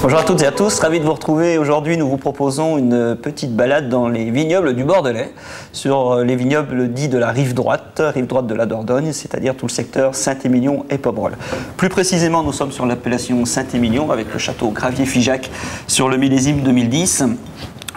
Bonjour à toutes et à tous, ravi de vous retrouver. Aujourd'hui, nous vous proposons une petite balade dans les vignobles du Bordelais, sur les vignobles dits de la rive droite de la Dordogne, c'est-à-dire tout le secteur Saint-Émilion et Pomerol. Plus précisément, nous sommes sur l'appellation Saint-Émilion avec le château Gravier-Figeac sur le millésime 2010.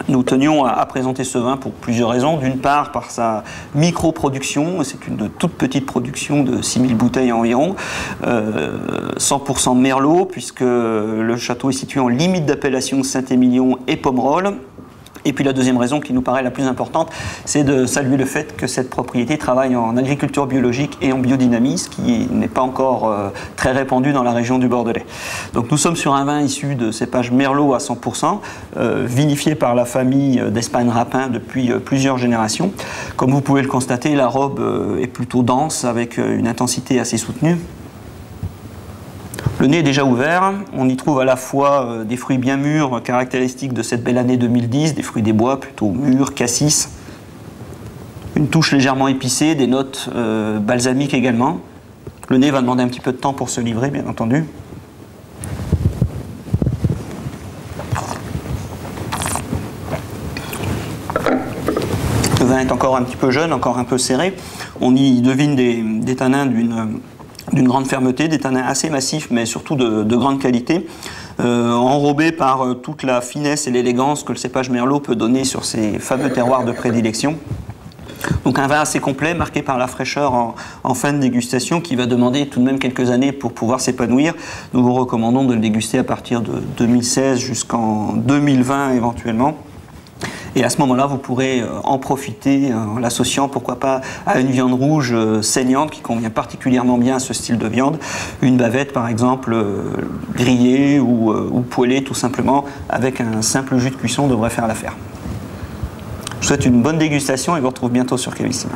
Nous tenions à présenter ce vin pour plusieurs raisons. D'une part, par sa micro-production, c'est une toute petite production de 6000 bouteilles environ, 100% Merlot, puisque le château est situé en limite d'appellation Saint-Émilion et Pomerol. Et puis la deuxième raison qui nous paraît la plus importante, c'est de saluer le fait que cette propriété travaille en agriculture biologique et en biodynamie, ce qui n'est pas encore très répandu dans la région du Bordelais. Donc nous sommes sur un vin issu de cépage Merlot à 100%, vinifié par la famille d'Espagne-Rapin depuis plusieurs générations. Comme vous pouvez le constater, la robe est plutôt dense avec une intensité assez soutenue. Le nez est déjà ouvert, on y trouve à la fois des fruits bien mûrs, caractéristiques de cette belle année 2010, des fruits des bois plutôt mûrs, cassis, une touche légèrement épicée, des notes balsamiques également. Le nez va demander un petit peu de temps pour se livrer, bien entendu. Le vin est encore un petit peu jeune, encore un peu serré. On y devine des tanins d'une grande fermeté, des tanins assez massifs, mais surtout de grande qualité, enrobés par toute la finesse et l'élégance que le cépage Merlot peut donner sur ses fameux terroirs de prédilection. Donc un vin assez complet, marqué par la fraîcheur en fin de dégustation, qui va demander tout de même quelques années pour pouvoir s'épanouir. Nous vous recommandons de le déguster à partir de 2016 jusqu'en 2020 éventuellement. Et à ce moment-là, vous pourrez en profiter en l'associant, pourquoi pas, à une viande rouge saignante qui convient particulièrement bien à ce style de viande. Une bavette, par exemple, grillée ou poêlée, tout simplement, avec un simple jus de cuisson devrait faire l'affaire. Je vous souhaite une bonne dégustation et vous retrouve bientôt sur Cavissima.